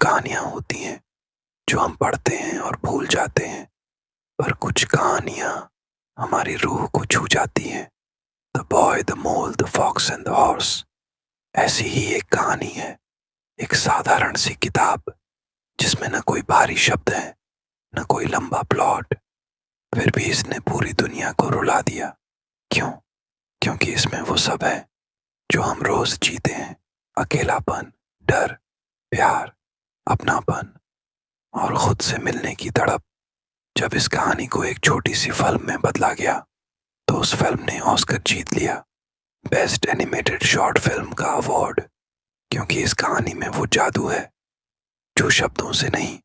कहानियां होती हैं जो हम पढ़ते हैं और भूल जाते हैं, पर कुछ कहानियां हमारी रूह को छू जाती हैं। The boy, the mole, the fox and the horse. ऐसी ही एक कहानी है, एक साधारण सी किताब जिसमें न कोई भारी शब्द है, न कोई लंबा प्लॉट, फिर भी इसने पूरी दुनिया को रुला दिया। क्यों? क्योंकि इसमें वो सब है जो हम रोज जीते हैं। अकेलापन, डर, प्यार, अपनापन और खुद से मिलने की तड़प। जब इस कहानी को एक छोटी सी फिल्म में बदला गया तो उस फिल्म ने ऑस्कर जीत लिया, बेस्ट एनिमेटेड शॉर्ट फिल्म का अवार्ड। क्योंकि इस कहानी में वो जादू है जो शब्दों से नहीं,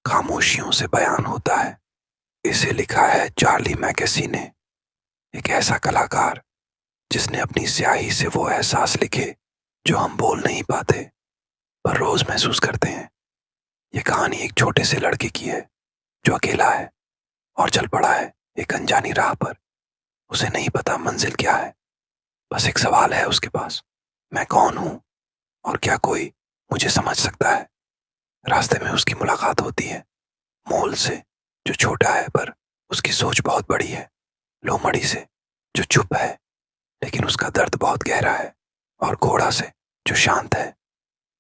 खामोशियों से बयान होता है। इसे लिखा है चार्ली मैकेसी ने, एक ऐसा कलाकार जिसने अपनी स्याही से वो एहसास लिखे जो हम बोल नहीं पाते पर रोज महसूस करते हैं। ये कहानी एक छोटे से लड़के की है जो अकेला है और चल पड़ा है एक अनजानी राह पर। उसे नहीं पता मंजिल क्या है, बस एक सवाल है उसके पास, मैं कौन हूं और क्या कोई मुझे समझ सकता है। रास्ते में उसकी मुलाकात होती है मोल से, जो छोटा है पर उसकी सोच बहुत बड़ी है। लोमड़ी से, जो चुप है लेकिन उसका दर्द बहुत गहरा है। और घोड़ा से, जो शांत है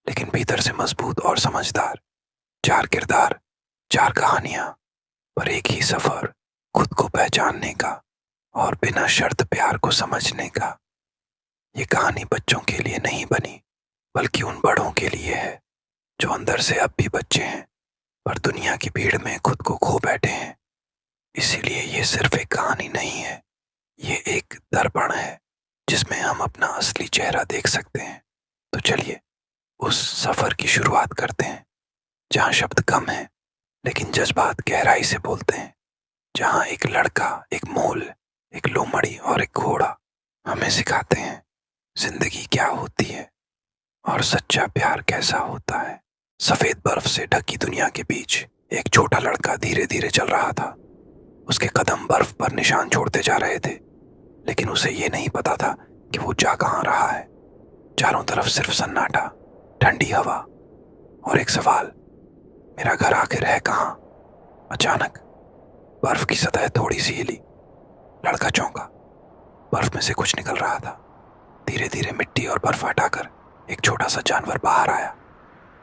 लेकिन भीतर से मजबूत और समझदार। 4 किरदार, 4 कहानियां, पर एक ही सफर, खुद को पहचानने का और बिना शर्त प्यार को समझने का। ये कहानी बच्चों के लिए नहीं बनी, बल्कि उन बड़ों के लिए है जो अंदर से अब भी बच्चे हैं पर दुनिया की भीड़ में खुद को खो बैठे हैं। इसीलिए ये सिर्फ एक कहानी नहीं है, ये एक दर्पण है जिसमें हम अपना असली चेहरा देख सकते हैं। तो चलिए उस सफर की शुरुआत करते हैं जहाँ शब्द कम हैं लेकिन जज्बात गहराई से बोलते हैं। जहाँ एक लड़का, एक मोल, एक लोमड़ी और एक घोड़ा हमें सिखाते हैं जिंदगी क्या होती है और सच्चा प्यार कैसा होता है। सफेद बर्फ से ढकी दुनिया के बीच एक छोटा लड़का धीरे धीरे चल रहा था। उसके कदम बर्फ पर निशान छोड़ते जा रहे थे, लेकिन उसे ये नहीं पता था कि वो जा कहाँ रहा है। चारों तरफ सिर्फ सन्नाटा, ठंडी हवा और एक सवाल, मेरा घर आखिर है कहाँ। अचानक बर्फ की सतह थोड़ी सी हिली। लड़का चौंका। बर्फ में से कुछ निकल रहा था। धीरे धीरे मिट्टी और बर्फ हटाकर एक छोटा सा जानवर बाहर आया,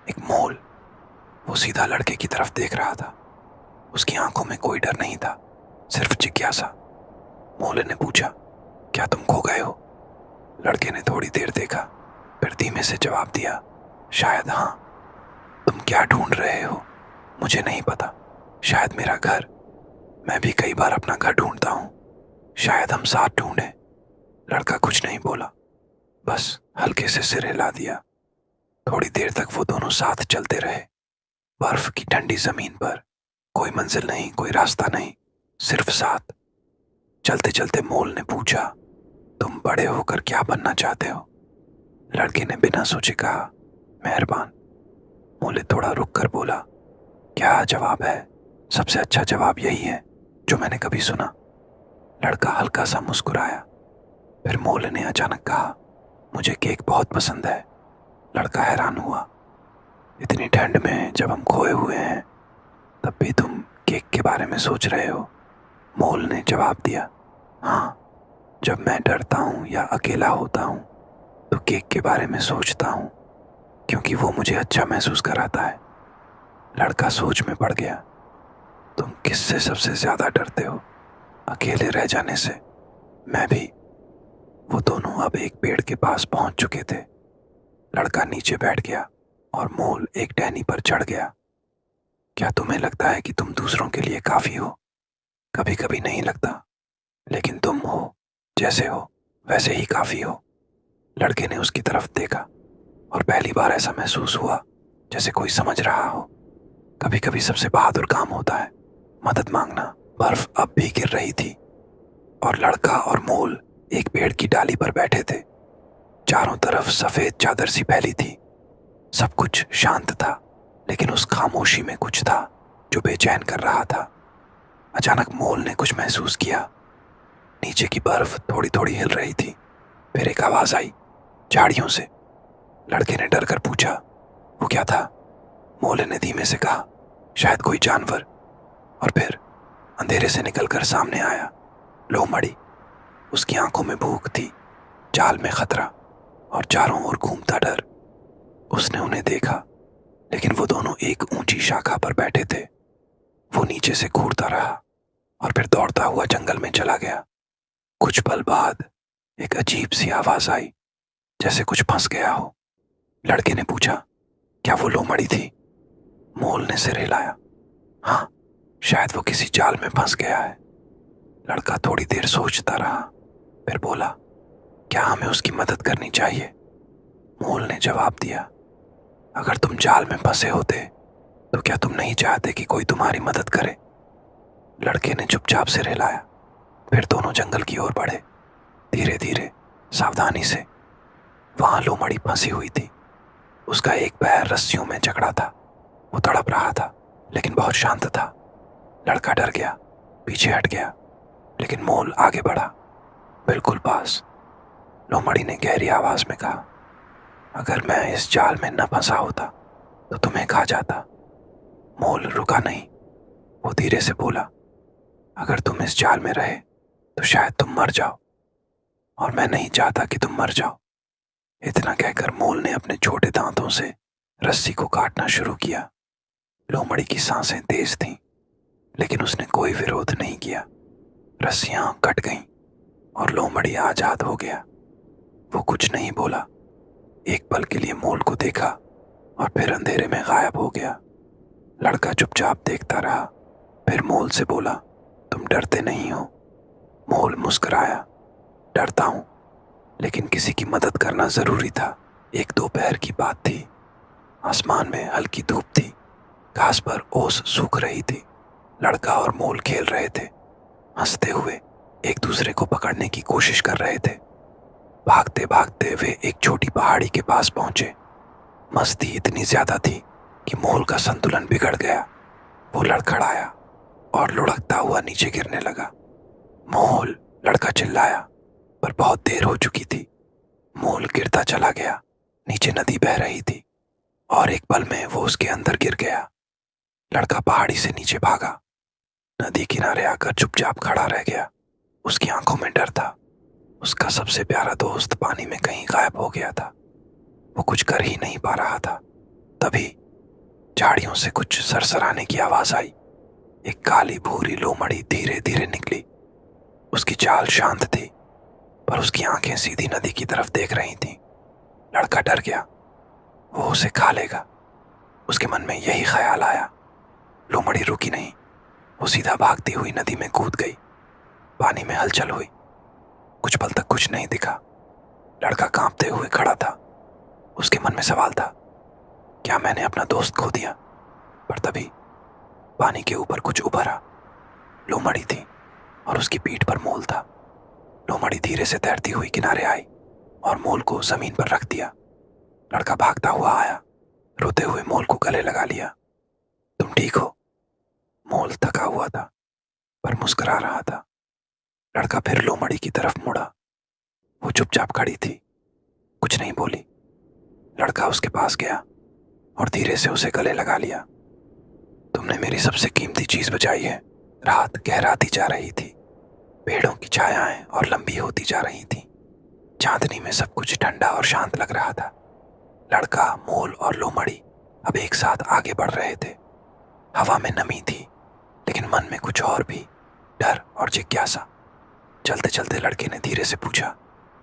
एक मोल। वो सीधा लड़के की तरफ देख रहा था। उसकी आंखों में कोई डर नहीं था, सिर्फ जिज्ञासा। मोल ने पूछा, क्या तुम खो गए हो? लड़के ने थोड़ी देर देखा, फिर धीमे से जवाब दिया, शायद हाँ। तुम क्या ढूंढ रहे हो? मुझे नहीं पता, शायद मेरा घर। मैं भी कई बार अपना घर ढूंढता हूँ, शायद हम साथ ढूंढें। लड़का कुछ नहीं बोला, बस हल्के से सिर हिला दिया। थोड़ी देर तक वो दोनों साथ चलते रहे, बर्फ की ठंडी जमीन पर। कोई मंजिल नहीं, कोई रास्ता नहीं, सिर्फ साथ। चलते चलते मोल ने पूछा, तुम बड़े होकर क्या बनना चाहते हो? लड़के ने बिना सोचे कहा, मेहरबान। मोल थोड़ा रुक कर बोला, क्या जवाब है? सबसे अच्छा जवाब यही है जो मैंने कभी सुना। लड़का हल्का सा मुस्कुराया। फिर मोल ने अचानक कहा, मुझे केक बहुत पसंद है। लड़का हैरान हुआ, इतनी ठंड में जब हम खोए हुए हैं तब भी तुम केक के बारे में सोच रहे हो? मोल ने जवाब दिया, हाँ, जब मैं डरता हूँ या अकेला होता हूँ तो केक के बारे में सोचता हूँ, क्योंकि वो मुझे अच्छा महसूस कराता है। लड़का सोच में पड़ गया। तुम किससे सबसे ज्यादा डरते हो? अकेले रह जाने से। मैं भी। वो दोनों अब एक पेड़ के पास पहुंच चुके थे। लड़का नीचे बैठ गया और मोल एक टहनी पर चढ़ गया। क्या तुम्हें लगता है कि तुम दूसरों के लिए काफी हो? कभी कभी नहीं लगता, लेकिन तुम हो, जैसे हो वैसे ही काफी हो। लड़के ने उसकी तरफ देखा और पहली बार ऐसा महसूस हुआ जैसे कोई समझ रहा हो। कभी कभी सबसे बहादुर काम होता है मदद मांगना। बर्फ अब भी गिर रही थी और लड़का और मोल एक पेड़ की डाली पर बैठे थे। चारों तरफ सफेद चादर सी फैली थी। सब कुछ शांत था, लेकिन उस खामोशी में कुछ था जो बेचैन कर रहा था। अचानक मोल ने कुछ महसूस किया। नीचे की बर्फ थोड़ी थोड़ी हिल रही थी। फिर एक आवाज आई, झाड़ियों से। लड़के ने डर कर पूछा, वो क्या था? मोले ने धीमे से कहा, शायद कोई जानवर। और फिर अंधेरे से निकलकर सामने आया लोमड़ी। उसकी आंखों में भूख थी, जाल में खतरा और चारों ओर घूमता डर। उसने उन्हें देखा, लेकिन वो दोनों एक ऊंची शाखा पर बैठे थे। वो नीचे से घूरता रहा और फिर दौड़ता हुआ जंगल में चला गया। कुछ पल बाद एक अजीब सी आवाज आई, जैसे कुछ फंस गया हो। लड़के ने पूछा, क्या वो लोमड़ी थी? मोल ने सिर हिलाया, हाँ, शायद वो किसी जाल में फंस गया है। लड़का थोड़ी देर सोचता रहा, फिर बोला, क्या हमें उसकी मदद करनी चाहिए? मोल ने जवाब दिया, अगर तुम जाल में फंसे होते तो क्या तुम नहीं चाहते कि कोई तुम्हारी मदद करे? लड़के ने चुपचाप सिर हिलाया। फिर दोनों जंगल की ओर बढ़े, धीरे धीरे, सावधानी से। वहां लोमड़ी फंसी हुई थी। उसका एक पैर रस्सियों में जकड़ा था। वो तड़प रहा था, लेकिन बहुत शांत था। लड़का डर गया, पीछे हट गया, लेकिन मोल आगे बढ़ा, बिल्कुल पास। लोमड़ी ने गहरी आवाज में कहा, अगर मैं इस जाल में न फंसा होता तो तुम्हें खा जाता। मोल रुका नहीं। वो धीरे से बोला, अगर तुम इस जाल में रहे तो शायद तुम मर जाओ, और मैं नहीं चाहता कि तुम मर जाओ। इतना कहकर मोल ने अपने छोटे दांतों से रस्सी को काटना शुरू किया। लोमड़ी की सांसें तेज थीं, लेकिन उसने कोई विरोध नहीं किया। रस्सियां कट गईं और लोमड़ी आजाद हो गया। वो कुछ नहीं बोला, एक पल के लिए मोल को देखा और फिर अंधेरे में गायब हो गया। लड़का चुपचाप देखता रहा, फिर मोल से बोला, तुम डरते नहीं हो? मोल मुस्कुराया, डरता हूं, लेकिन किसी की मदद करना जरूरी था। एक दोपहर की बात थी। आसमान में हल्की धूप थी, घास पर ओस सूख रही थी। लड़का और मोल खेल रहे थे, हंसते हुए एक दूसरे को पकड़ने की कोशिश कर रहे थे। भागते भागते वे एक छोटी पहाड़ी के पास पहुंचे। मस्ती इतनी ज्यादा थी कि मोल का संतुलन बिगड़ गया। वो लड़खड़ाया और लुढ़कता हुआ नीचे गिरने लगा। मोल, लड़का चिल्लाया, पर बहुत देर हो चुकी थी। मोल गिरता चला गया। नीचे नदी बह रही थी और एक पल में वो उसके अंदर गिर गया। लड़का पहाड़ी से नीचे भागा, नदी किनारे आकर चुपचाप खड़ा रह गया। उसकी आंखों में डर था। उसका सबसे प्यारा दोस्त पानी में कहीं गायब हो गया था। वो कुछ कर ही नहीं पा रहा था। तभी झाड़ियों से कुछ सरसराने की आवाज आई। एक काली भूरी लोमड़ी धीरे धीरे निकली। उसकी चाल शांत थी, पर उसकी आंखें सीधी नदी की तरफ देख रही थीं। लड़का डर गया, वो उसे खा लेगा। उसके मन में यही ख्याल आया। लोमड़ी रुकी नहीं, वो सीधा भागती हुई नदी में कूद गई। पानी में हलचल हुई। कुछ पल तक कुछ नहीं दिखा। लड़का कांपते हुए खड़ा था। उसके मन में सवाल था, क्या मैंने अपना दोस्त खो दिया? पर तभी पानी के ऊपर कुछ उभरा। लोमड़ी थी और उसकी पीठ पर मोल था। लोमड़ी धीरे से तैरती हुई किनारे आई और मोल को जमीन पर रख दिया। लड़का भागता हुआ आया, रोते हुए मोल को गले लगा लिया। तुम ठीक हो? मोल थका हुआ था, पर मुस्कुरा रहा था। लड़का फिर लोमड़ी की तरफ मुड़ा। वो चुपचाप खड़ी थी, कुछ नहीं बोली। लड़का उसके पास गया और धीरे से उसे गले लगा लिया। तुमने मेरी सबसे कीमती चीज बचाई है। रात गहराती जा रही थी। पेड़ों की छायाएं और लंबी होती जा रही थी। चांदनी में सब कुछ ठंडा और शांत लग रहा था। लड़का, मोल और लोमड़ी अब एक साथ आगे बढ़ रहे थे। हवा में नमी थी, लेकिन मन में कुछ और भी, डर और जिज्ञासा। चलते चलते लड़के ने धीरे से पूछा,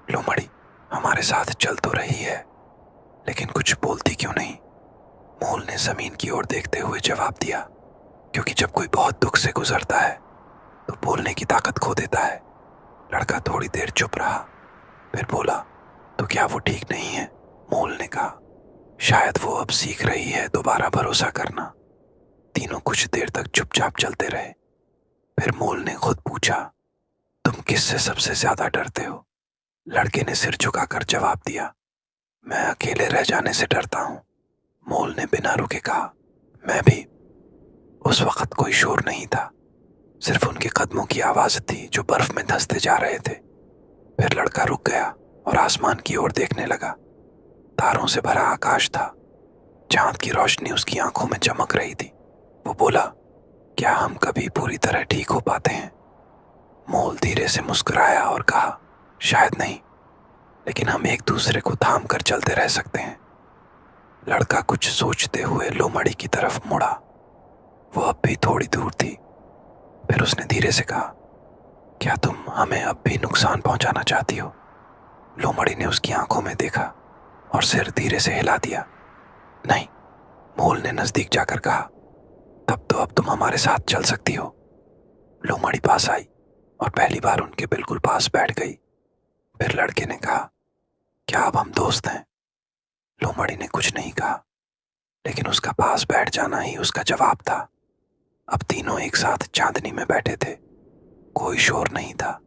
लोमड़ी हमारे साथ चल तो रही है, लेकिन कुछ बोलती क्यों नहीं? मोल ने जमीन की ओर देखते हुए जवाब दिया, क्योंकि जब कोई बहुत दुख से गुजरता है तो बोलने की ताकत खो देता है। लड़का थोड़ी देर चुप रहा, फिर बोला, तो क्या वो ठीक नहीं है? मोल ने कहा, शायद वो अब सीख रही है दोबारा भरोसा करना। तीनों कुछ देर तक चुपचाप चलते रहे। फिर मोल ने खुद पूछा, तुम किससे सबसे ज्यादा डरते हो? लड़के ने सिर झुकाकर जवाब दिया, मैं अकेले रह जाने से डरता हूं। मोल ने बिना रुके कहा, मैं भी। उस वक्त कोई शोर नहीं था, सिर्फ उनके कदमों की आवाज थी जो बर्फ में धंसते जा रहे थे। फिर लड़का रुक गया और आसमान की ओर देखने लगा। तारों से भरा आकाश था, चांद की रोशनी उसकी आंखों में चमक रही थी। वो बोला, क्या हम कभी पूरी तरह ठीक हो पाते हैं? मोल धीरे से मुस्कुराया और कहा, शायद नहीं, लेकिन हम एक दूसरे को थाम कर चलते रह सकते हैं। लड़का कुछ सोचते हुए लोमड़ी की तरफ मुड़ा। वो अब भी थोड़ी दूर थी। फिर उसने धीरे से कहा, क्या तुम हमें अब भी नुकसान पहुंचाना चाहती हो? लोमड़ी ने उसकी आंखों में देखा और सिर धीरे से हिला दिया। नहीं, मोल ने नजदीक जाकर कहा, तब तो अब तुम हमारे साथ चल सकती हो। लोमड़ी पास आई और पहली बार उनके बिल्कुल पास बैठ गई। फिर लड़के ने कहा, क्या अब हम दोस्त हैं? लोमड़ी ने कुछ नहीं कहा, लेकिन उसका पास बैठ जाना ही उसका जवाब था। अब तीनों एक साथ चांदनी में बैठे थे। कोई शोर नहीं था,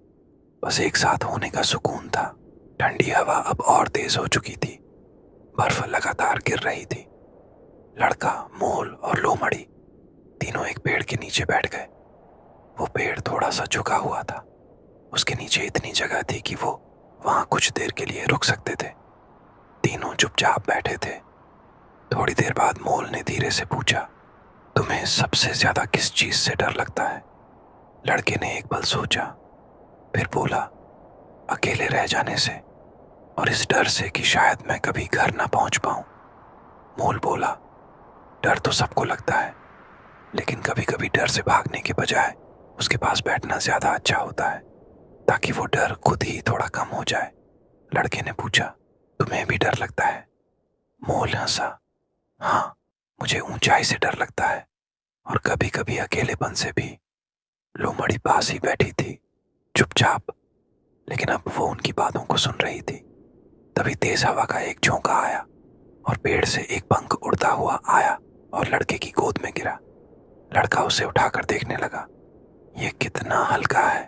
बस एक साथ होने का सुकून था। ठंडी हवा अब और तेज हो चुकी थी। बर्फ लगातार गिर रही थी। लड़का, मोल और लोमड़ी तीनों एक पेड़ के नीचे बैठ गए। वो पेड़ थोड़ा सा झुका हुआ था। उसके नीचे इतनी जगह थी कि वो वहां कुछ देर के लिए रुक सकते थे। तीनों चुपचाप बैठे थे। थोड़ी देर बाद मोल ने धीरे से पूछा, तुम्हें सबसे ज्यादा किस चीज से डर लगता है? लड़के ने एक पल सोचा, फिर बोला, अकेले रह जाने से, और इस डर से कि शायद मैं कभी घर ना पहुंच पाऊं। मोल बोला, डर तो सबको लगता है, लेकिन कभी कभी डर से भागने के बजाय उसके पास बैठना ज्यादा अच्छा होता है, ताकि वो डर खुद ही थोड़ा कम हो जाए। लड़के ने पूछा, तुम्हें भी डर लगता है? मोल हंसा, हाँ, मुझे ऊंचाई से डर लगता है और कभी कभी अकेलेपन से भी। लोमड़ी पास ही बैठी थी, चुपचाप, लेकिन अब वो उनकी बातों को सुन रही थी। तभी तेज हवा का एक झोंका आया और पेड़ से एक पंख उड़ता हुआ आया और लड़के की गोद में गिरा। लड़का उसे उठाकर देखने लगा। ये कितना हल्का है,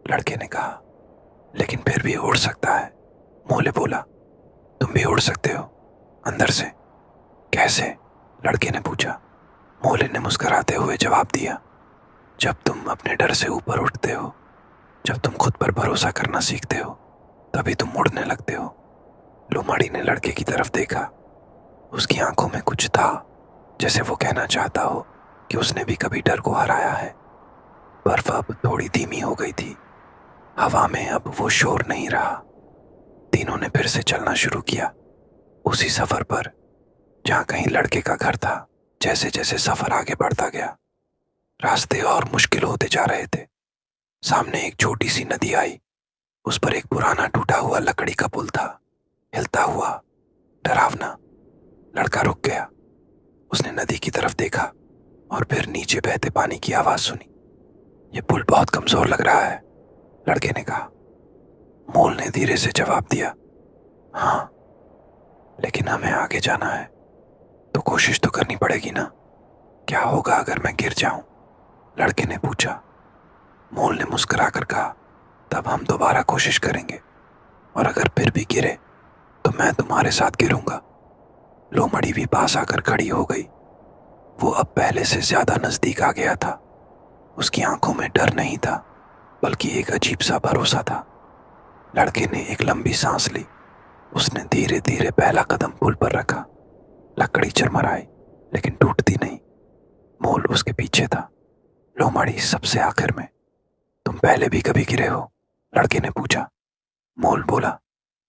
लड़के ने कहा, लेकिन फिर भी उड़ सकता है। मोले बोला, तुम भी उड़ सकते हो अंदर से? कैसे? लड़के ने पूछा। मोले ने मुस्कुराते हुए जवाब दिया, जब तुम अपने डर से ऊपर उठते हो, जब तुम खुद पर भरोसा करना सीखते हो, तभी तुम उड़ने लगते हो। लोमड़ी ने लड़के की तरफ देखा। उसकी आंखों में कुछ था, जैसे वो कहना चाहता हो कि उसने भी कभी डर को हराया है। बर्फ अब थोड़ी धीमी हो गई थी। हवा में अब वो शोर नहीं रहा। तीनों ने फिर से चलना शुरू किया, उसी सफर पर जहां कहीं लड़के का घर था। जैसे जैसे सफर आगे बढ़ता गया, रास्ते और मुश्किल होते जा रहे थे। सामने एक छोटी सी नदी आई। उस पर एक पुराना टूटा हुआ लकड़ी का पुल था, हिलता हुआ, डरावना। लड़का रुक गया। उसने नदी की तरफ देखा और फिर नीचे बहते पानी की आवाज सुनी। ये पुल बहुत कमजोर लग रहा है, लड़के ने कहा। मोल ने धीरे से जवाब दिया, हाँ, लेकिन हमें आगे जाना है, तो कोशिश तो करनी पड़ेगी ना। क्या होगा अगर मैं गिर जाऊं? लड़के ने पूछा। मोल ने मुस्कुराकर कहा, तब हम दोबारा कोशिश करेंगे, और अगर फिर भी गिरे तो मैं तुम्हारे साथ गिरूंगा। लोमड़ी भी पास आकर खड़ी हो गई। वो अब पहले से ज्यादा नजदीक आ गया था। उसकी आंखों में डर नहीं था, बल्कि एक अजीब सा भरोसा था। लड़के ने एक लंबी सांस ली। उसने धीरे धीरे पहला कदम पुल पर रखा। लकड़ी चरमराई, लेकिन टूटती नहीं। मोल उसके पीछे था, लोमड़ी सबसे आखिर में। तुम पहले भी कभी गिरे हो? लड़के ने पूछा। मोल बोला,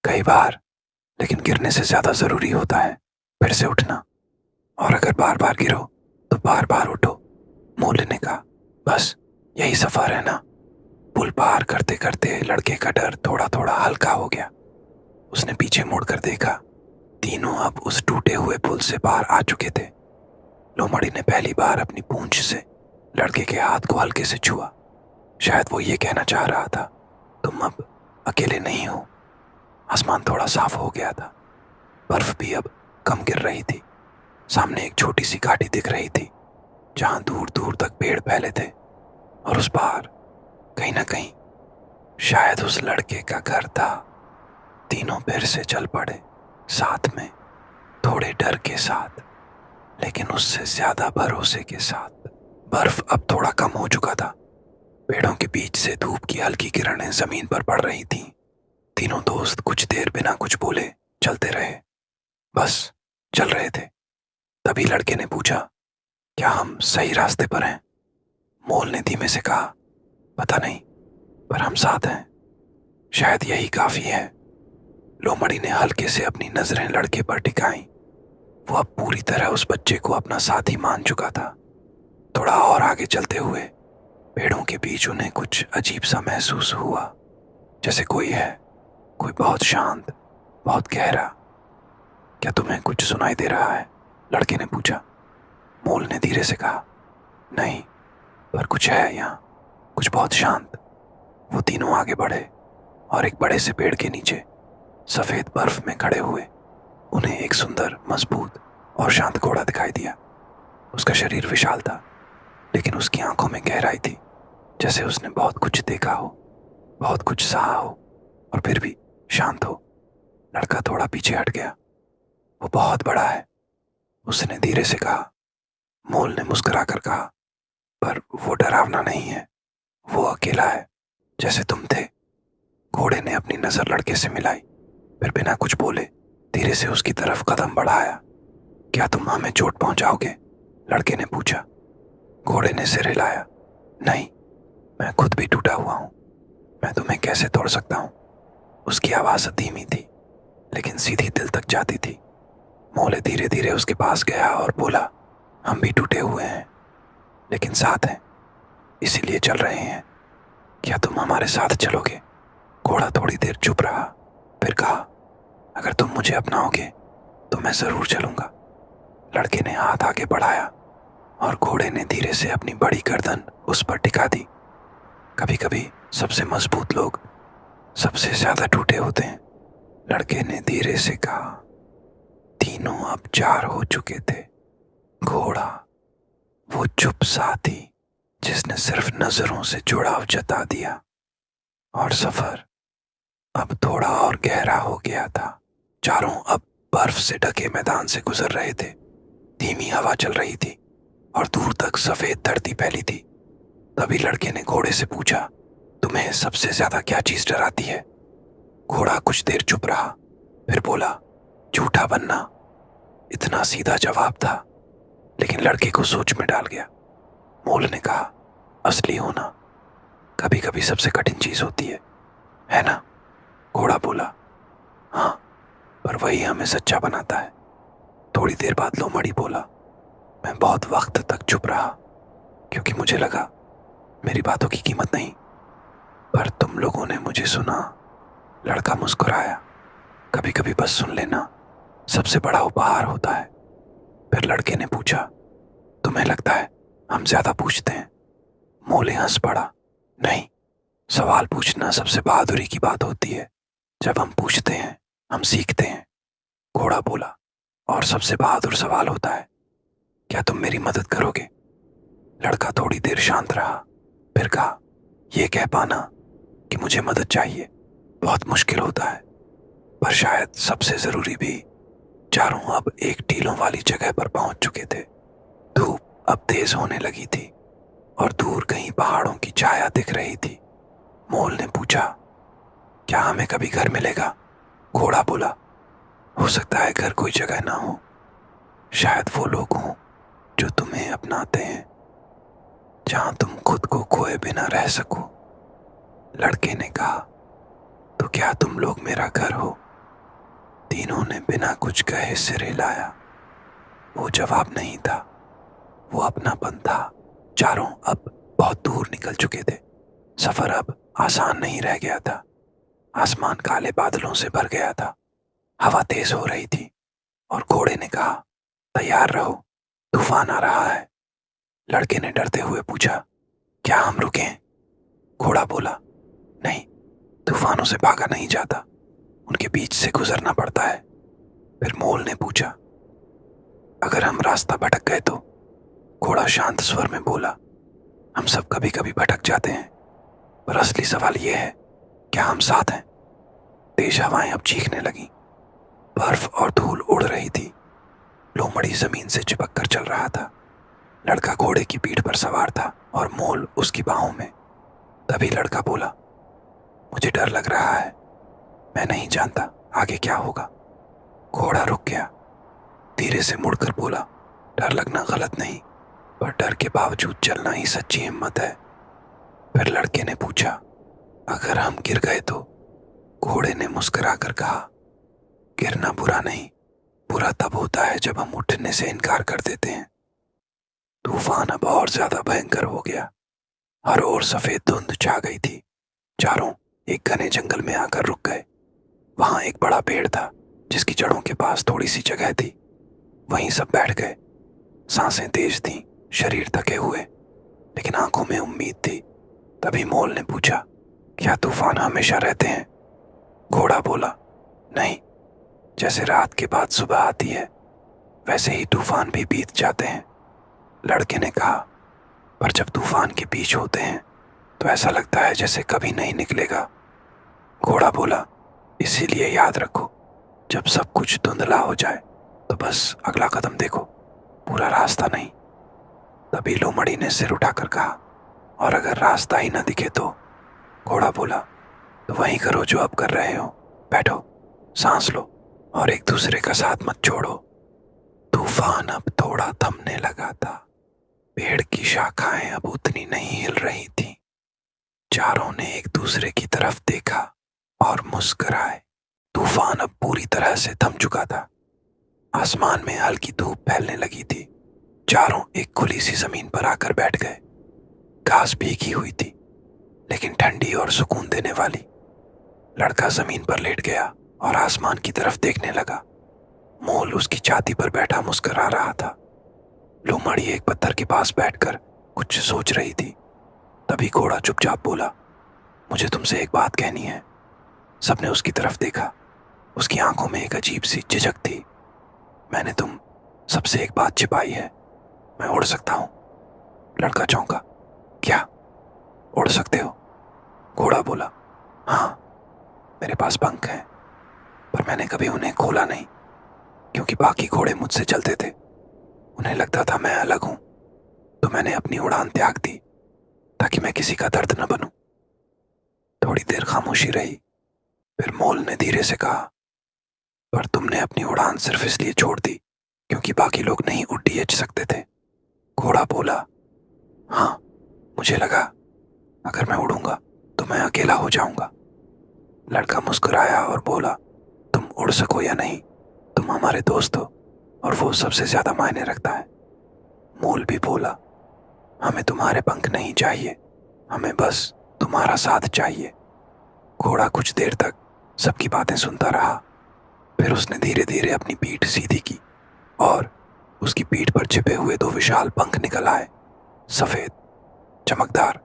कई बार, लेकिन गिरने से ज्यादा जरूरी होता है फिर से उठना, और अगर बार बार गिरो तो बार बार उठो। मोल ने कहा, बस यही सफर है ना। पुल पार करते करते लड़के का डर थोड़ा थोड़ा हल्का हो गया। उसने पीछे मुड़कर देखा। तीनों अब उस टूटे हुए पुल से बाहर आ चुके थे। लोमड़ी ने पहली बार अपनी पूंछ से लड़के के हाथ को हल्के से छुआ। शायद वो ये कहना चाह रहा था, तुम अब अकेले नहीं हो। आसमान थोड़ा साफ हो गया था। बर्फ भी अब कम गिर रही थी। सामने एक छोटी सी घाटी दिख रही थी, जहां दूर दूर तक पेड़ फैले थे, और उस पार कहीं ना कहीं शायद उस लड़के का घर था। तीनों फिर से चल पड़े, साथ में, थोड़े डर के साथ, लेकिन उससे ज्यादा भरोसे के साथ। बर्फ अब थोड़ा कम हो चुका था। पेड़ों के बीच से धूप की हल्की किरणें जमीन पर पड़ रही थीं। तीनों दोस्त कुछ देर बिना कुछ बोले चलते रहे, बस चल रहे थे। तभी लड़के ने पूछा, क्या हम सही रास्ते पर हैं? मोल ने धीमे से कहा, पता नहीं, पर हम साथ हैं। शायद यही काफी है। लोमड़ी ने हल्के से अपनी नजरें लड़के पर टिकाईं। वो अब पूरी तरह उस बच्चे को अपना साथी मान चुका था। थोड़ा और आगे चलते हुए पेड़ों के बीच उन्हें कुछ अजीब सा महसूस हुआ, जैसे कोई है, कोई बहुत शांत, बहुत गहरा। क्या तुम्हें कुछ सुनाई दे रहा है? लड़के ने पूछा। मोल ने धीरे से कहा, नहीं, पर कुछ है यहाँ, कुछ बहुत शांत। वो तीनों आगे बढ़े और एक बड़े से पेड़ के नीचे सफेद बर्फ में खड़े हुए उन्हें एक सुंदर, मजबूत और शांत घोड़ा दिखाई दिया। उसका शरीर विशाल था, लेकिन उसकी आंखों में गहराई थी, जैसे उसने बहुत कुछ देखा हो, बहुत कुछ सहा हो, और फिर भी शांत हो। लड़का थोड़ा पीछे हट गया। वो बहुत बड़ा है, उसने धीरे से कहा। मोल ने मुस्कुराकर कहा, पर वो डरावना नहीं है, वो अकेला है, जैसे तुम थे। घोड़े ने अपनी नजर लड़के से मिलाई, फिर बिना कुछ बोले धीरे से उसकी तरफ कदम बढ़ाया। क्या तुम हमें चोट पहुंचाओगे? लड़के ने पूछा। घोड़े ने सिर हिलाया। नहीं, मैं खुद भी टूटा हुआ हूं, मैं तुम्हें कैसे तोड़ सकता हूं? उसकी आवाज धीमी थी, लेकिन सीधी दिल तक जाती थी। मोले धीरे धीरे उसके पास गया और बोला, हम भी टूटे हुए हैं, लेकिन साथ हैं, इसीलिए चल रहे हैं। क्या तुम हमारे साथ चलोगे? घोड़ा थोड़ी देर चुप रहा, फिर कहा, अगर तुम मुझे अपनाओगे तो मैं जरूर चलूंगा। लड़के ने हाथ आगे बढ़ाया और घोड़े ने धीरे से अपनी बड़ी गर्दन उस पर टिका दी। कभी कभी सबसे मजबूत लोग सबसे ज्यादा टूटे होते हैं, लड़के ने धीरे से कहा। तीनों अब 4 हो चुके थे। घोड़ा, वो चुप साथी जिसने सिर्फ नजरों से जुड़ाव जता दिया, और सफर अब थोड़ा और गहरा हो गया था। चारों अब बर्फ से ढके मैदान से गुजर रहे थे। धीमी हवा चल रही थी और दूर तक सफेद धरती फैली थी। तभी लड़के ने घोड़े से पूछा, तुम्हें सबसे ज्यादा क्या चीज डराती है? घोड़ा कुछ देर चुप रहा, फिर बोला, झूठा बनना। इतना सीधा जवाब था, लेकिन लड़के को सोच में डाल गया। मोल ने कहा, असली होना कभी कभी सबसे कठिन चीज होती है ना? घोड़ा बोला, हाँ, पर वही हमें सच्चा बनाता है। थोड़ी देर बाद लोमड़ी बोला, मैं बहुत वक्त तक चुप रहा, क्योंकि मुझे लगा मेरी बातों की कीमत नहीं, पर तुम लोगों ने मुझे सुना। लड़का मुस्कुराया। कभी कभी बस सुन लेना सबसे बड़ा उपहार होता है। फिर लड़के ने पूछा, तुम्हें लगता है हम ज्यादा पूछते हैं? मोले हंस पड़ा। नहीं, सवाल पूछना सबसे बहादुरी की बात होती है। जब हम पूछते हैं हम सीखते हैं। घोड़ा बोला, और सबसे बहादुर सवाल होता है, क्या तुम मेरी मदद करोगे? लड़का थोड़ी देर शांत रहा, फिर कहा, यह कह पाना कि मुझे मदद चाहिए बहुत मुश्किल होता है, पर शायद सबसे जरूरी भी। चारों अब एक टीलों वाली जगह पर पहुंच चुके थे। धूप अब तेज होने लगी थी और दूर कहीं पहाड़ों की छाया दिख रही थी। मोल ने पूछा, क्या हमें कभी घर मिलेगा? घोड़ा बोला, हो सकता है घर कोई जगह ना हो, शायद वो लोग हों जो तुम्हें अपनाते हैं, जहां तुम खुद को खोए बिना रह सको। लड़के ने कहा, तो क्या तुम लोग मेरा घर हो? तीनों ने बिना कुछ कहे सिर हिलाया। वो जवाब नहीं था, वो अपनापन था। चारों अब बहुत दूर निकल चुके थे। सफर अब आसान नहीं रह गया था। आसमान काले बादलों से भर गया था। हवा तेज हो रही थी और घोड़े ने कहा, तैयार रहो, तूफान आ रहा है। लड़के ने डरते हुए पूछा, क्या हम रुकें? घोड़ा बोला, नहीं, तूफानों से भागा नहीं जाता, उनके बीच से गुजरना पड़ता है। फिर मोल ने पूछा, अगर हम रास्ता भटक गए तो? घोड़ा शांत स्वर में बोला, हम सब कभी कभी भटक जाते हैं, पर असली सवाल यह है, क्या हम साथ हैं? तेज हवाएं अब चीखने लगी। बर्फ और धूल उड़ रही थी। लोमड़ी जमीन से चिपक कर चल रहा था। लड़का घोड़े की पीठ पर सवार था और मोल उसकी बाहों में। तभी लड़का बोला, मुझे डर लग रहा है, मैं नहीं जानता आगे क्या होगा। घोड़ा रुक गया, धीरे से मुड़कर बोला, डर लगना गलत नहीं, पर डर के बावजूद चलना ही सच्ची हिम्मत है। फिर लड़के ने पूछा, अगर हम गिर गए तो? घोड़े ने मुस्कुराकर कहा, गिरना बुरा नहीं, बुरा तब होता है जब हम उठने से इनकार कर देते हैं। तूफान अब और ज्यादा भयंकर हो गया। हर ओर सफेद धुंध छा गई थी। चारों एक घने जंगल में आकर रुक गए। वहां एक बड़ा पेड़ था जिसकी जड़ों के पास थोड़ी सी जगह थी। वहीं सब बैठ गए। सांसें तेज थीं, शरीर थके हुए, लेकिन आंखों में उम्मीद थी। तभी मोल ने पूछा, क्या तूफान हमेशा रहते हैं? घोड़ा बोला, नहीं, जैसे रात के बाद सुबह आती है वैसे ही तूफान भी बीत जाते हैं। लड़के ने कहा, पर जब तूफान के बीच होते हैं तो ऐसा लगता है जैसे कभी नहीं निकलेगा। घोड़ा बोला, इसीलिए याद रखो, जब सब कुछ धुंधला हो जाए तो बस अगला कदम देखो, पूरा रास्ता नहीं। तभी लोमड़ी ने सिर उठाकर कहा, और अगर रास्ता ही न दिखे तो? घोड़ा बोला, तो वही करो जो अब कर रहे हो, बैठो, सांस लो और एक दूसरे का साथ मत छोड़ो। तूफान अब थोड़ा थमने लगा था। पेड़ की शाखाएं अब उतनी नहीं हिल रही थीं। चारों ने एक दूसरे की तरफ देखा और मुस्कुराए। तूफान अब पूरी तरह से थम चुका था। आसमान में हल्की धूप फैलने लगी थी। चारों एक खुली सी जमीन पर आकर बैठ गए। घास भीगी हुई थी, लेकिन ठंडी और सुकून देने वाली। लड़का जमीन पर लेट गया और आसमान की तरफ देखने लगा। मोल उसकी छाती पर बैठा मुस्कुरा रहा था। लोमड़ी एक पत्थर के पास बैठकर कुछ सोच रही थी। तभी घोड़ा चुपचाप बोला, मुझे तुमसे एक बात कहनी है। सबने उसकी तरफ देखा। उसकी आंखों में एक अजीब सी झिझक थी। मैंने तुम सबसे एक बात छिपाई है, मैं उड़ सकता हूं। लड़का चौंका, क्या? उड़ सकते हो? घोड़ा बोला, हाँ, मेरे पास पंख हैं, पर मैंने कभी उन्हें खोला नहीं, क्योंकि बाकी घोड़े मुझसे चलते थे। उन्हें लगता था मैं अलग हूं, तो मैंने अपनी उड़ान त्याग दी ताकि मैं किसी का दर्द न बनूं। थोड़ी देर खामोशी रही। फिर मोल ने धीरे से कहा, पर तुमने अपनी उड़ान सिर्फ इसलिए छोड़ दी क्योंकि बाकी लोग नहीं उड़ सकते थे। घोड़ा बोला, हाँ, मुझे लगा अगर मैं उड़ूंगा तो मैं अकेला हो जाऊंगा। लड़का मुस्कुराया और बोला, तुम उड़ सको या नहीं, तुम हमारे दोस्त हो और वो सबसे ज्यादा मायने रखता है। मोल भी बोला, हमें तुम्हारे पंख नहीं चाहिए, हमें बस तुम्हारा साथ चाहिए। घोड़ा कुछ देर तक सबकी बातें सुनता रहा। फिर उसने धीरे धीरे अपनी पीठ सीधी की और उसकी पीठ पर छिपे हुए दो विशाल पंख निकल आए, सफेद, चमकदार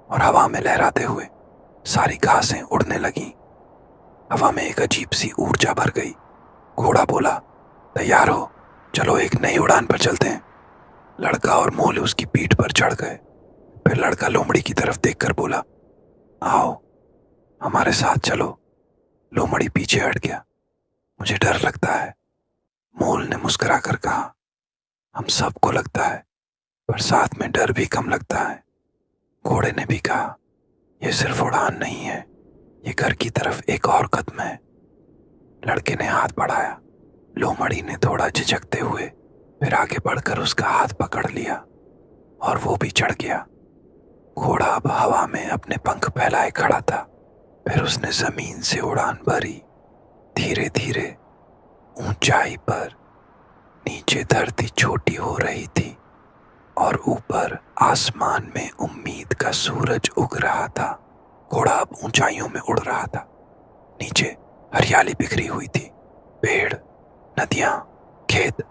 और हवा में लहराते हुए। सारी घासें उड़ने लगीं। हवा में एक अजीब सी ऊर्जा भर गई। घोड़ा बोला, तैयार हो, चलो एक नई उड़ान पर चलते हैं। लड़का और मोल उसकी पीठ पर चढ़ गए। फिर लड़का लोमड़ी की तरफ देखकर बोला, आओ, हमारे साथ चलो। लोमड़ी पीछे हट गया, मुझे डर लगता है। मोल ने मुस्कुराकर कहा, हम सबको लगता है, पर साथ में डर भी कम लगता है। घोड़े ने भी कहा, यह सिर्फ उड़ान नहीं है, ये घर की तरफ एक और कदम है। लड़के ने हाथ बढ़ाया। लोमड़ी ने थोड़ा झिझकते हुए फिर आगे बढ़कर उसका हाथ पकड़ लिया और वो भी चढ़ गया। घोड़ा अब हवा में अपने पंख फैलाए खड़ा था। फिर उसने जमीन से उड़ान भरी। धीरे धीरे ऊंचाई पर नीचे धरती छोटी हो रही थी और ऊपर आसमान में उम्मीद का सूरज उग रहा था। घोड़ा अब ऊंचाइयों में उड़ रहा था। नीचे हरियाली बिखरी हुई थी, पेड़, नदियां, खेत,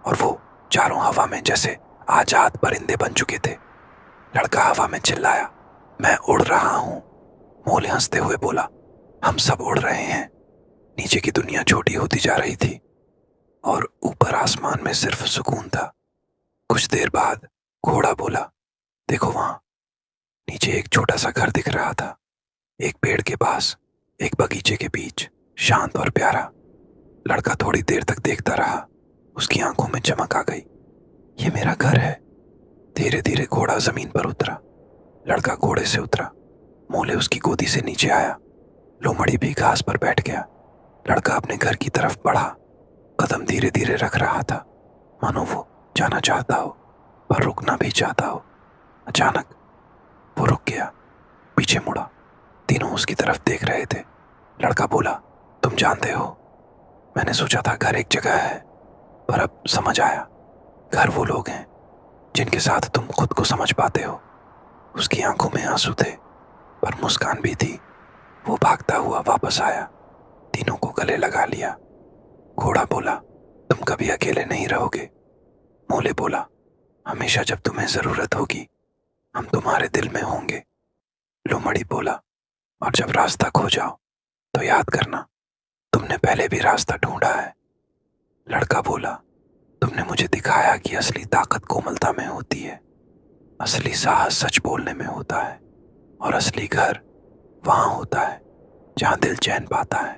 और वो चारों हवा में जैसे आजाद परिंदे बन चुके थे। लड़का हवा में चिल्लाया, मैं उड़ रहा हूं। मोल हंसते हुए बोला, हम सब उड़ रहे हैं। नीचे की दुनिया छोटी होती जा रही थी और ऊपर आसमान में सिर्फ सुकून था। कुछ देर बाद घोड़ा बोला, देखो वहां नीचे एक छोटा सा घर दिख रहा था, एक पेड़ के पास, एक बगीचे के बीच, शांत और प्यारा। लड़का थोड़ी देर तक देखता रहा। उसकी आंखों में चमक आ गई। ये मेरा घर है। धीरे धीरे घोड़ा जमीन पर उतरा। लड़का घोड़े से उतरा। मोले उसकी गोदी से नीचे आया। लोमड़ी भी घास पर बैठ गया। लड़का अपने घर की तरफ बढ़ा। कदम धीरे धीरे रख रहा था, मानो वो जाना चाहता हो पर रुकना भी चाहता हो। अचानक वो रुक गया, पीछे मुड़ा। तीनों उसकी तरफ देख रहे थे। लड़का बोला, तुम जानते हो, मैंने सोचा था घर एक जगह है, पर अब समझ आया घर वो लोग हैं जिनके साथ तुम खुद को समझ पाते हो। उसकी आंखों में आंसू थे पर मुस्कान भी थी। वो भागता हुआ वापस आया, तीनों को गले लगा लिया। घोड़ा बोला, तुम कभी अकेले नहीं रहोगे। मोले बोला, हमेशा जब तुम्हें जरूरत होगी हम तुम्हारे दिल में होंगे। लोमड़ी बोला, और जब रास्ता खो जाओ तो याद करना तुमने पहले भी रास्ता ढूंढा है। लड़का बोला, तुमने मुझे दिखाया कि असली ताकत कोमलता में होती है, असली साहस सच बोलने में होता है, और असली घर वहां होता है जहां दिल चैन पाता है।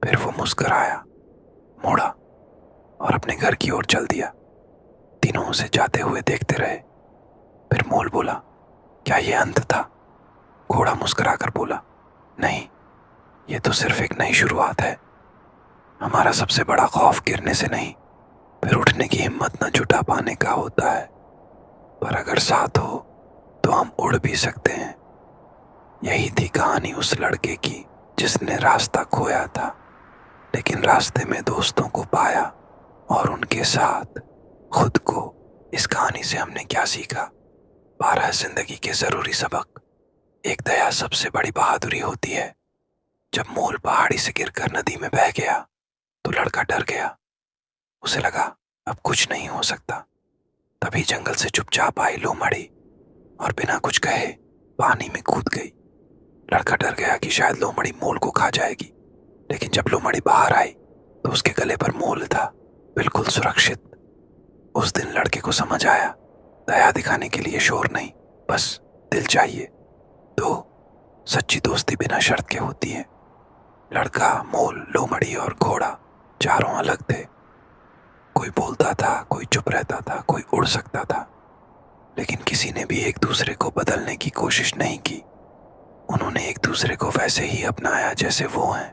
फिर वो मुस्कुराया, मुड़ा और अपने घर की ओर चल दिया। तीनों उसे जाते हुए देखते रहे। फिर मोल बोला, क्या ये अंत था? घोड़ा मुस्कुराकर बोला, नहीं, ये तो सिर्फ एक नई शुरुआत है। हमारा सबसे बड़ा खौफ गिरने से नहीं, फिर उठने की हिम्मत न जुटा पाने का होता है। पर अगर साथ हो तो हम उड़ भी सकते हैं। यही थी कहानी उस लड़के की जिसने रास्ता खोया था, लेकिन रास्ते में दोस्तों को पाया और उनके साथ खुद को। इस कहानी से हमने क्या सीखा? 12 जिंदगी के जरूरी सबक। एक, दया सबसे बड़ी बहादुरी होती है। जब मोल पहाड़ी से गिरकर नदी में बह गया तो लड़का डर गया। उसे लगा अब कुछ नहीं हो सकता। तभी जंगल से चुपचाप आई लोमड़ी और बिना कुछ कहे पानी में कूद गई। लड़का डर गया कि शायद लोमड़ी मोल को खा जाएगी, लेकिन जब लोमड़ी बाहर आई तो उसके गले पर मोल था, बिल्कुल सुरक्षित। उस दिन लड़के को समझ आया, दया दिखाने के लिए शोर नहीं, बस दिल चाहिए। तो सच्ची दोस्ती बिना शर्त के होती है। लड़का, मोल, लोमड़ी और घोड़ा चारों अलग थे। कोई बोलता था, कोई चुप रहता था, कोई उड़ सकता था, लेकिन किसी ने भी एक दूसरे को बदलने की कोशिश नहीं की। उन्होंने एक दूसरे को वैसे ही अपनाया जैसे वो हैं।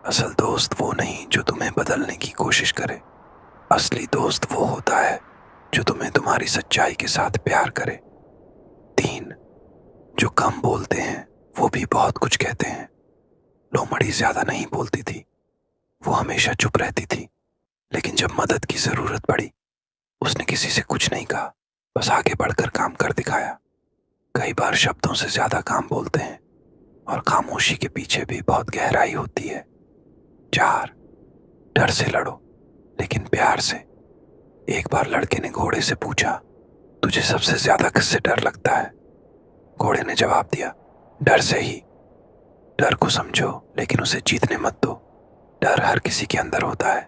असल दोस्त वो नहीं जो तुम्हें बदलने की कोशिश करे। असली दोस्त वो होता है जो तुम्हें तुम्हारी सच्चाई के साथ प्यार करे। 3, जो कम बोलते हैं वो भी बहुत कुछ कहते हैं। लोमड़ी ज्यादा नहीं बोलती थी, वो हमेशा चुप रहती थी, लेकिन जब मदद की जरूरत पड़ी उसने किसी से कुछ नहीं कहा, बस आगे बढ़कर काम कर दिखाया। कई बार शब्दों से ज्यादा काम बोलते हैं और खामोशी के पीछे भी बहुत गहराई होती है। 4, डर से लड़ो लेकिन प्यार से। एक बार लड़के ने घोड़े से पूछा, तुझे सबसे ज्यादा किससे डर लगता है? घोड़े ने जवाब दिया, डर से ही। डर को समझो लेकिन उसे जीतने मत दो। डर हर किसी के अंदर होता है।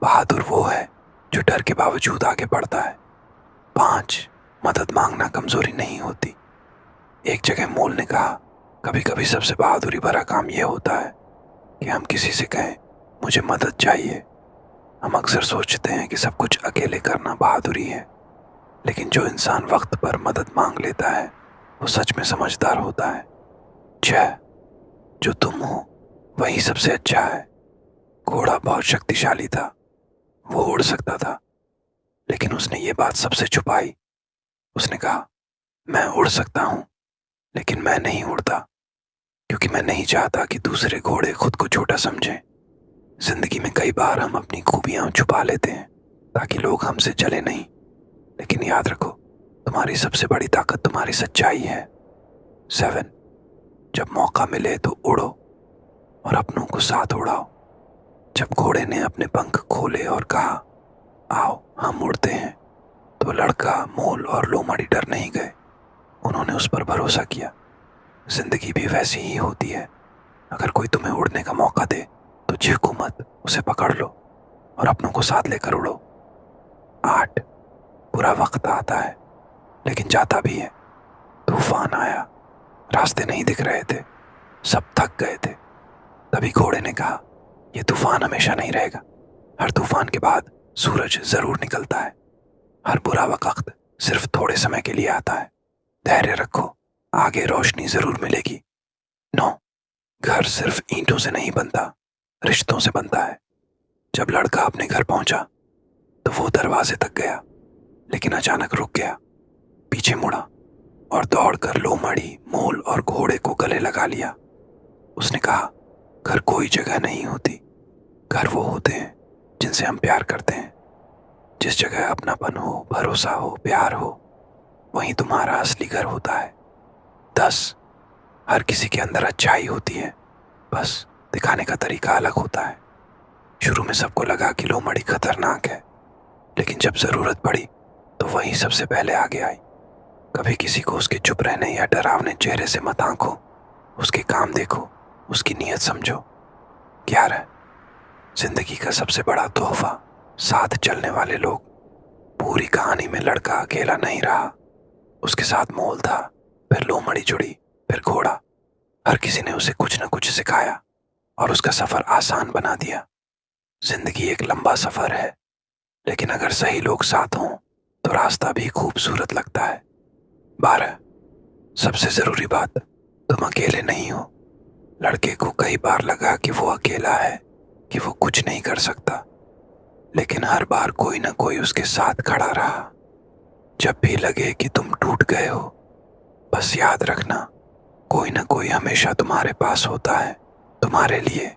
बहादुर वो है जो डर के बावजूद आगे बढ़ता है। 5, मदद मांगना कमजोरी नहीं होती। एक जगह मोल ने कहा, कभी कभी सबसे बहादुरी भरा काम यह होता है कि हम किसी से कहें, मुझे मदद चाहिए। हम अक्सर सोचते हैं कि सब कुछ अकेले करना बहादुरी है, लेकिन जो इंसान वक्त पर मदद मांग लेता है वो सच में समझदार होता है। 6, जो तुम हो वही सबसे अच्छा है। घोड़ा बहुत शक्तिशाली था, वो उड़ सकता था, लेकिन उसने ये बात सबसे छुपाई। उसने कहा, मैं उड़ सकता हूं लेकिन मैं नहीं उड़ता, क्योंकि मैं नहीं चाहता कि दूसरे घोड़े खुद को छोटा समझें। जिंदगी में कई बार हम अपनी खूबियां छुपा लेते हैं ताकि लोग हमसे जले नहीं, लेकिन याद रखो तुम्हारी सबसे बड़ी ताकत तुम्हारी सच्चाई है। 7, जब मौका मिले तो उड़ो और अपनों को साथ उड़ाओ। जब घोड़े ने अपने पंख खोले और कहा, आओ हम उड़ते हैं, तो लड़का, मोल और लोमड़ी डर नहीं गए। उन्होंने उस पर भरोसा किया। जिंदगी भी वैसी ही होती है। अगर कोई तुम्हें उड़ने का मौका दे तो झिझको मत, उसे पकड़ लो और अपनों को साथ लेकर उड़ो। 8, बुरा वक्त आता है लेकिन जाता भी है। तूफान आया, रास्ते नहीं दिख रहे थे, सब थक गए थे। तभी घोड़े ने कहा, यह तूफान हमेशा नहीं रहेगा। हर तूफान के बाद सूरज जरूर निकलता है। हर बुरा वक्त सिर्फ थोड़े समय के लिए आता है। धैर्य रखो, आगे रोशनी जरूर मिलेगी। 9, घर सिर्फ ईंटों से नहीं बनता, रिश्तों से बनता है। जब लड़का अपने घर पहुंचा तो वो दरवाजे तक गया, लेकिन अचानक रुक गया, पीछे मुड़ा और दौड़कर लोमड़ी, मोल और घोड़े को गले लगा लिया। उसने कहा, घर कोई जगह नहीं होती, घर वो होते हैं जिनसे हम प्यार करते हैं। जिस जगह अपनापन हो, भरोसा हो, प्यार हो, वहीं तुम्हारा असली घर होता है। 10 हर किसी के अंदर अच्छाई होती है, बस दिखाने का तरीका अलग होता है। शुरू में सबको लगा कि लोमड़ी खतरनाक है, लेकिन जब जरूरत पड़ी तो वही सबसे पहले आगे आई। कभी किसी को उसके चुप रहने या डरावने चेहरे से मत आंको, उसके काम देखो, उसकी नीयत समझो। 11 जिंदगी का सबसे बड़ा तोहफा, साथ चलने वाले लोग। पूरी कहानी में लड़का अकेला नहीं रहा, उसके साथ मोल था, फिर लोमड़ी जुड़ी, फिर घोड़ा। हर किसी ने उसे कुछ न कुछ सिखाया और उसका सफर आसान बना दिया। जिंदगी एक लंबा सफर है, लेकिन अगर सही लोग साथ हों तो रास्ता भी खूबसूरत लगता है। 12 सबसे जरूरी बात, तुम अकेले नहीं हो। लड़के को कई बार लगा कि वो अकेला है, कि वो कुछ नहीं कर सकता, लेकिन हर बार कोई ना कोई उसके साथ खड़ा रहा। जब भी लगे कि तुम टूट गए हो, बस याद रखना, कोई ना कोई हमेशा तुम्हारे पास होता है, तुम्हारे लिए।